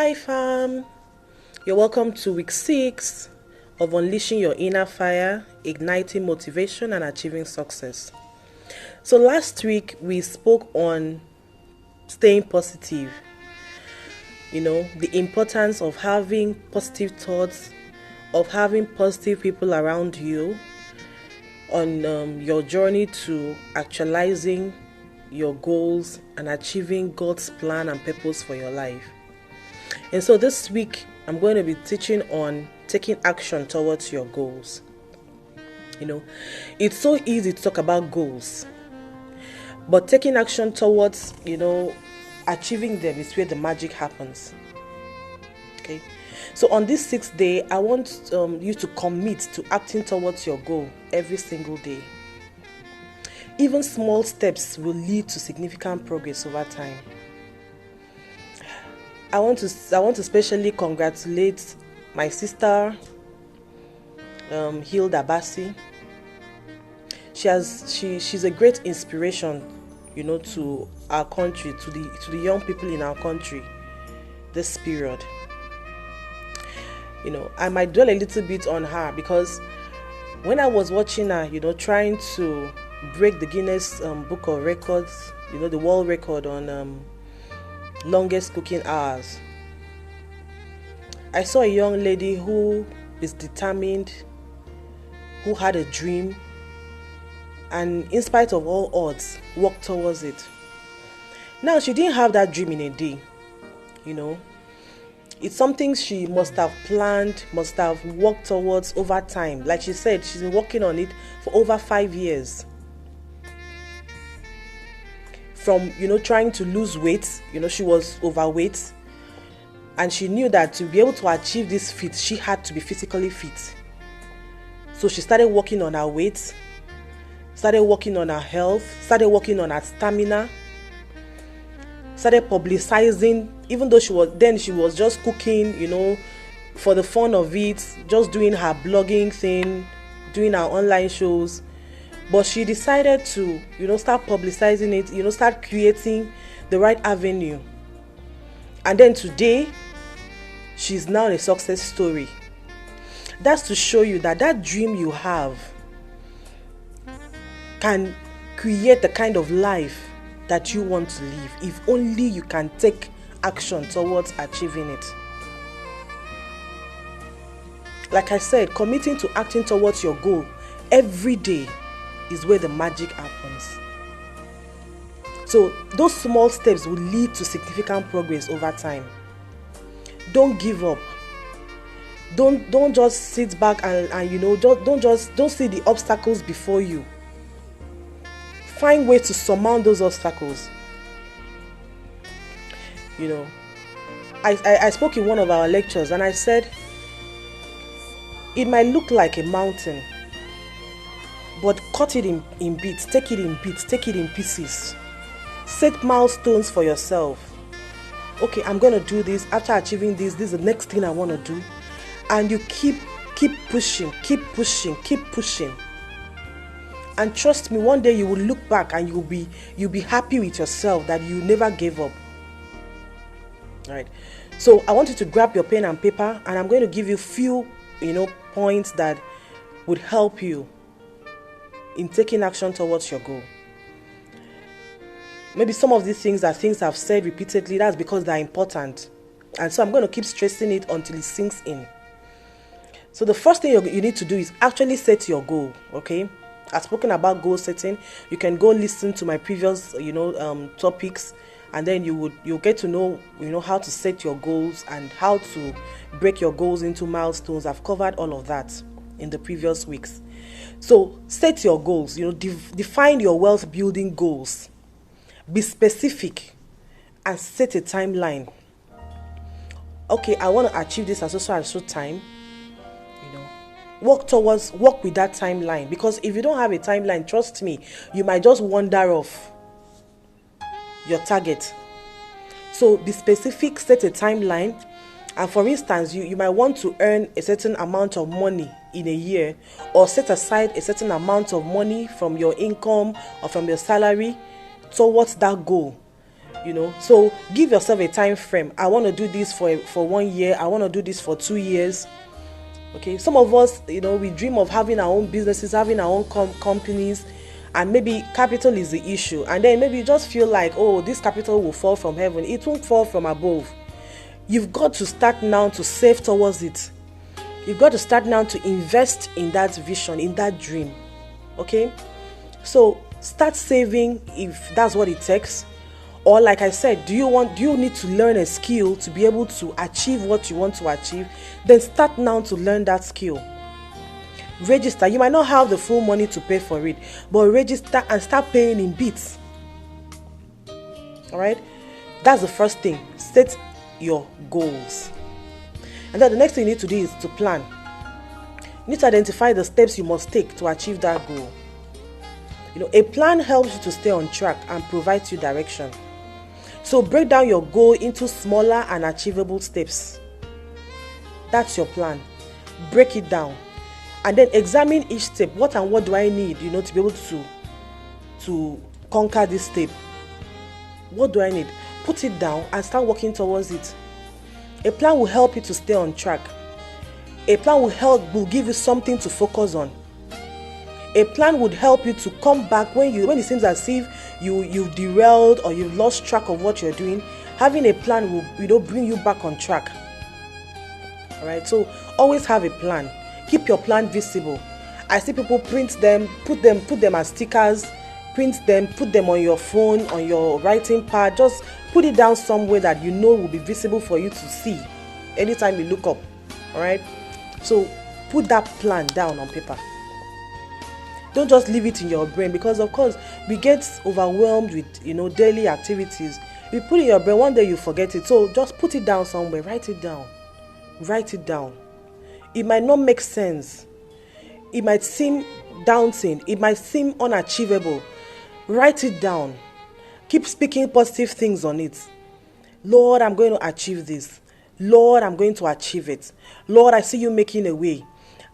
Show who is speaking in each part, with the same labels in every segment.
Speaker 1: Hi fam, you're welcome to week 6 of Unleashing Your Inner Fire, Igniting Motivation and Achieving Success. So last week we spoke on staying positive, the importance of having positive thoughts, of having positive people around you on your journey to actualizing your goals and achieving God's plan and purpose for your life. And so this week, I'm going to be teaching on taking action towards your goals. It's so easy to talk about goals, but taking action towards, achieving them is where the magic happens. Okay. So on this 6th day, I want you to commit to acting towards your goal every single day. Even small steps will lead to significant progress over time. I want to especially congratulate my sister, Hilda Bassi. She's a great inspiration, to our country, to the young people in our country this period. I might dwell a little bit on her because when I was watching her, trying to break the Guinness Book of Records, the world record on longest cooking hours, I saw a young lady who is determined, who had a dream, and in spite of all odds, worked towards it. Now, she didn't have that dream in a day, It's something she must have planned, must have worked towards over time. Like she said, she's been working on it for over 5 years. From, trying to lose weight, she was overweight. And she knew that to be able to achieve this feat, she had to be physically fit. So she started working on her weight, started working on her health, started working on her stamina, started publicizing, even though she was just cooking, for the fun of it, just doing her blogging thing, doing her online shows. But she decided to, start publicizing it, start creating the right avenue. And then today, she's now a success story. That's to show you that dream you have can create the kind of life that you want to live, if only you can take action towards achieving it. Like I said, committing to acting towards your goal every day is where the magic happens. So those small steps will lead to significant progress over time. Don't give up. Don't just sit back and don't see the obstacles before you. Find ways to surmount those obstacles. I spoke in one of our lectures and I said, it might look like a mountain, but cut it in bits, take it in pieces. Set milestones for yourself. Okay, I'm going to do this. After achieving this is the next thing I want to do. And you keep pushing. And trust me, one day you will look back and you'll be happy with yourself that you never gave up. All right. So I want you to grab your pen and paper, and I'm going to give you few, points that would help you in taking action towards your goal. Maybe some of these things are things I've said repeatedly. That's because they're important. And so I'm going to keep stressing it until it sinks in. So the first thing you need to do is actually set your goal, okay? I've spoken about goal setting. You can go listen to my previous, topics, and then you'll get to know, how to set your goals and how to break your goals into milestones. I've covered all of that in the previous weeks. So set your goals, define your wealth building goals. Be specific and set a timeline. Okay, I want to achieve this at so time. Work with that timeline, because if you don't have a timeline, trust me, you might just wander off your target. So be specific, set a timeline. And for instance, you might want to earn a certain amount of money in a year, or set aside a certain amount of money from your income or from your salary towards that goal. So give yourself a time frame. I want to do this for 1 year. I want to do this for 2 years. Okay, some of us, we dream of having our own businesses, having our own companies, and maybe capital is the issue. And then maybe you just feel like, oh, this capital will fall from heaven. It won't fall from above. You've got to start now to save towards it. You've got to start now to invest in that vision, in that dream. Okay, so start saving if that's what it takes. Or like I said, do you need to learn a skill to be able to achieve what you want to achieve? Then start now to learn that skill. Register. You might not have the full money to pay for it, but register and start paying in bits. All right? That's the first thing. Set your goals. And then the next thing you need to do is to plan. You need to identify the steps you must take to achieve that goal. A plan helps you to stay on track and provides you direction. So break down your goal into smaller and achievable steps. That's your plan. Break it down. And then examine each step. What do I need, to be able to conquer this step? What do I need? Put it down and start working towards it. A plan will help you to stay on track. A plan will give you something to focus on. A plan would help you to come back when it seems as if you've derailed or you've lost track of what you're doing. Having a plan will bring you back on track. All right, so always have a plan. Keep your plan visible. I see people print them, put them as stickers, print them, put them on your phone, on your writing pad. Just put it down somewhere that will be visible for you to see anytime you look up. All right, so put that plan down on paper. Don't just leave it in your brain, because of course we get overwhelmed with daily activities. You put it in your brain, one day you forget it. So just put it down somewhere. Write it down. It might not make sense. It might seem daunting. It might seem unachievable. Write it down. Keep speaking positive things on it. Lord, I'm going to achieve this. Lord, I'm going to achieve it. Lord, I see you making a way.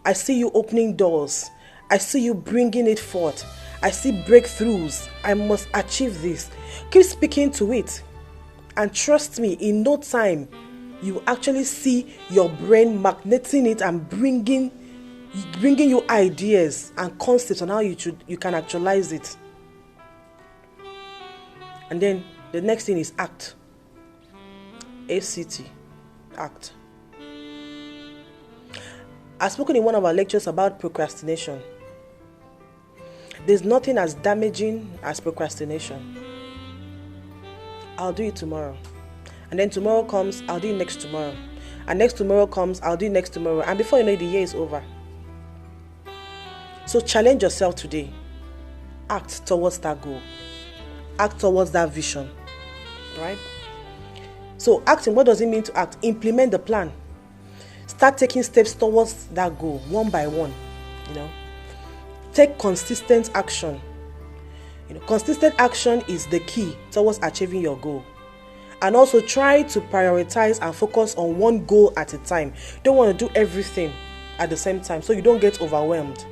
Speaker 1: I see you opening doors. I see you bringing it forth. I see breakthroughs. I must achieve this. Keep speaking to it. And trust me, in no time, you actually see your brain magneting it and bringing you ideas and concepts on how you can actualize it. And then the next thing is act. ACT. Act. I've spoken in one of our lectures about procrastination. There's nothing as damaging as procrastination. I'll do it tomorrow. And then tomorrow comes, I'll do it next tomorrow. And next tomorrow comes, I'll do it next tomorrow. And before you know it, the year is over. So challenge yourself today. Act towards that goal. Act towards that vision. Right? So acting, what does it mean to act? Implement the plan. Start taking steps towards that goal, one by one. Take consistent action. Consistent action is the key towards achieving your goal. And also try to prioritize and focus on one goal at a time. Don't want to do everything at the same time so you don't get overwhelmed.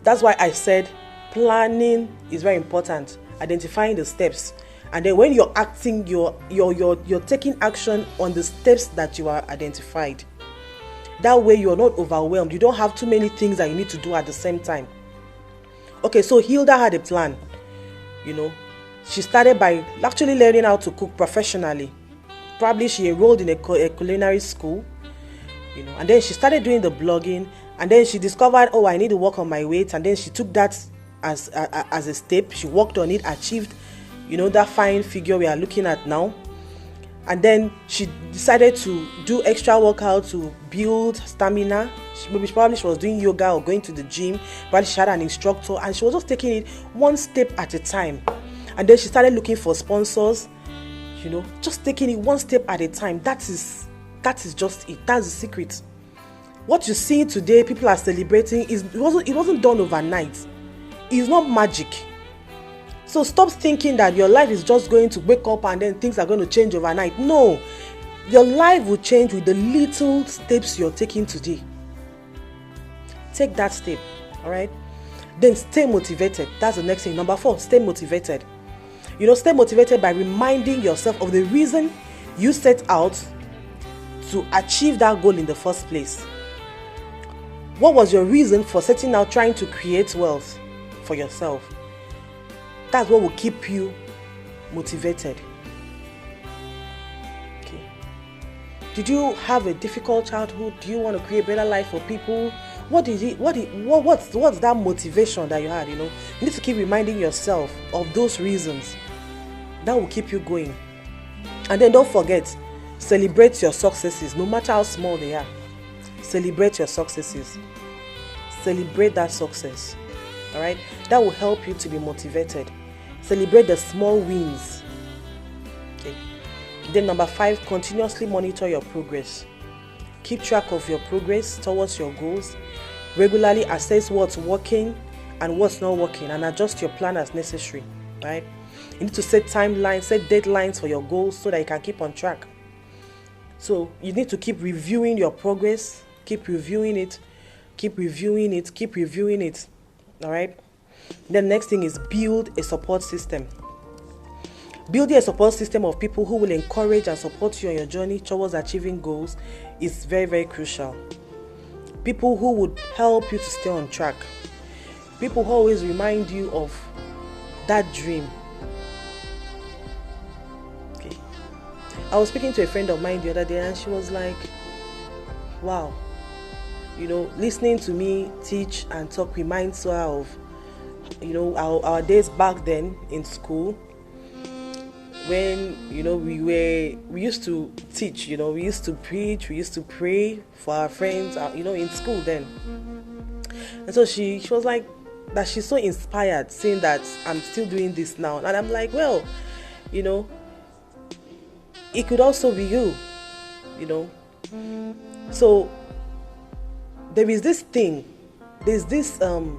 Speaker 1: That's why I said planning is very important. Identifying the steps. And then when you're acting, you're taking action on the steps that you are identified. That way you're not overwhelmed. You don't have too many things that you need to do at the same time. Okay, so Hilda had a plan. She started by actually learning how to cook professionally. Probably she enrolled in a culinary school. And then she started doing the blogging. And then she discovered, I need to work on my weight. And then she took that as a step. She worked on it, achieved, that fine figure we are looking at now. And then she decided to do extra workout to build stamina. Probably she was doing yoga or going to the gym. Probably she had an instructor and she was just taking it one step at a time. And then she started looking for sponsors, just taking it one step at a time. That is just it. That's the secret. What you see today, people are celebrating, it wasn't done overnight. It's not magic. So stop thinking that your life is just going to wake up and then things are going to change overnight. No, your life will change with the little steps you're taking today. Take that step, all right? Then stay motivated. That's the next thing. Number 4, stay motivated. Stay motivated by reminding yourself of the reason you set out to achieve that goal in the first place. What was your reason for setting out trying to create wealth for yourself? That's what will keep you motivated. Okay. Did you have a difficult childhood? Do you want to create a better life for people? What's that motivation that you had? You need to keep reminding yourself of those reasons. That will keep you going. And then don't forget, celebrate your successes, no matter how small they are. Celebrate your successes. Celebrate that success. All right? That will help you to be motivated. Celebrate the small wins. Okay. Then number 5, continuously monitor your progress. Keep track of your progress towards your goals. Regularly assess what's working and what's not working, and adjust your plan as necessary. Right? You need to set timelines, set deadlines for your goals so that you can keep on track. So you need to keep reviewing your progress, keep reviewing it. All right? The next thing is build a support system. Building a support system of people who will encourage and support you on your journey towards achieving goals is very, very crucial. People who would help you to stay on track. People who always remind you of that dream. Okay. I was speaking to a friend of mine the other day, and she was like, wow, listening to me teach and talk reminds her of, our days back then in school, when, we used to teach, we used to preach, we used to pray for our friends, in school then. And so she was like, that she's so inspired seeing that I'm still doing this now. And I'm like, well, it could also be you, So there's this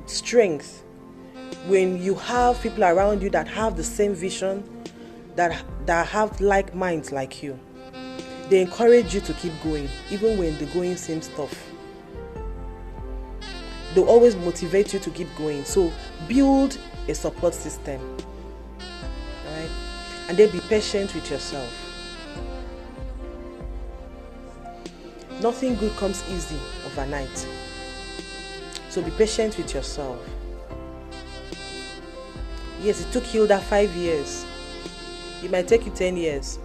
Speaker 1: strength when you have people around you that have the same vision, that have like minds like you. They encourage you to keep going, even when the going seems tough. They'll always motivate you to keep going. So build a support system. All right? And then be patient with yourself. Nothing good comes easy overnight. So be patient with yourself. Yes, it took Hilda 5 years. It might take you 10 years.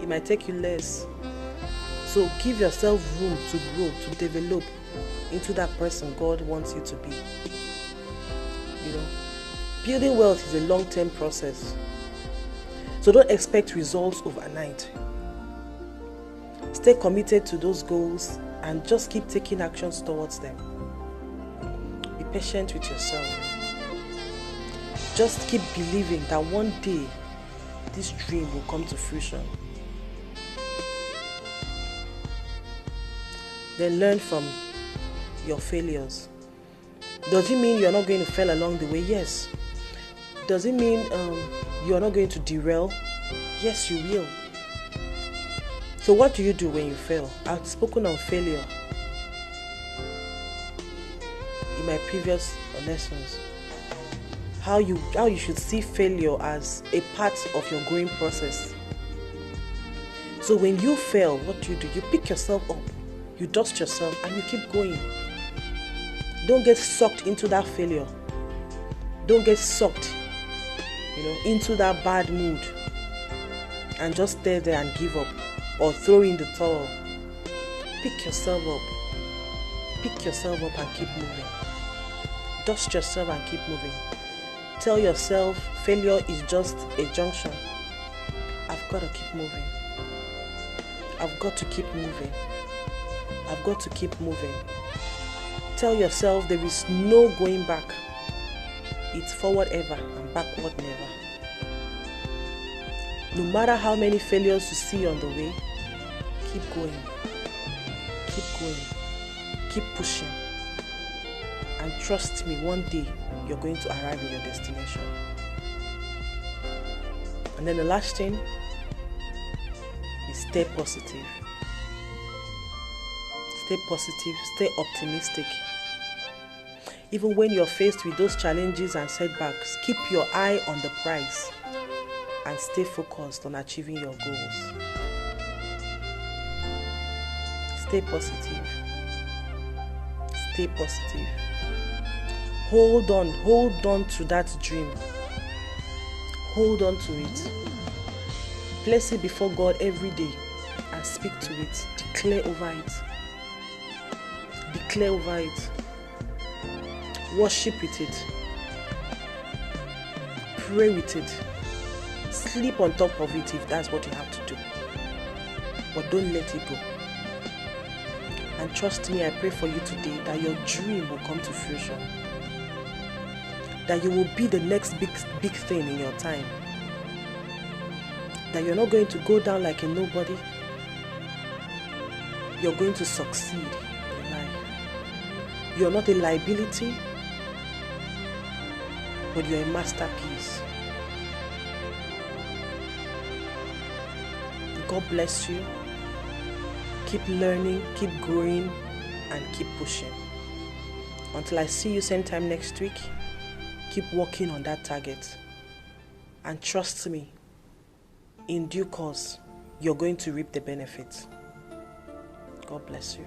Speaker 1: It might take you less. So give yourself room to grow, to develop into that person God wants you to be. Building wealth is a long-term process. So don't expect results overnight. Stay committed to those goals and just keep taking actions towards them. Be patient with yourself. Just keep believing that one day this dream will come to fruition. Then learn from your failures. Does it mean you're not going to fail along the way? Yes. Does it mean you're not going to derail? Yes, you will. So what do you do when you fail? I've spoken on failure in my previous lessons. How you should see failure as a part of your growing process. So when you fail, what do? You pick yourself up, you dust yourself, and you keep going. Don't get sucked into that failure. Don't get sucked, into that bad mood and just stay there and give up or throw in the towel. Pick yourself up. Pick yourself up and keep moving. Dust yourself and keep moving. Tell yourself failure is just a junction. I've got to keep moving. I've got to keep moving. I've got to keep moving. Tell yourself there is no going back. It's forward ever and backward never. No matter how many failures you see on the way, keep going. Keep going. Keep pushing. And trust me, one day you're going to arrive at your destination. And then the last thing is stay positive. Stay positive, stay optimistic. Even when you're faced with those challenges and setbacks, keep your eye on the prize. and stay focused on achieving your goals. Stay positive. Stay positive. Hold on to that dream. Hold on to it. Place it before God every day and speak to it. Declare over it. Declare over it. Worship with it. Pray with it. Sleep on top of it if that's what you have to do. But don't let it go. And trust me, I pray for you today that your dream will come to fruition. That you will be the next big thing in your time. That you're not going to go down like a nobody. You're going to succeed in life. You're not a liability, but you're a masterpiece. God bless you. Keep learning, keep growing, and keep pushing. Until I see you same time next week, keep working on that target. And trust me, in due course, you're going to reap the benefits. God bless you.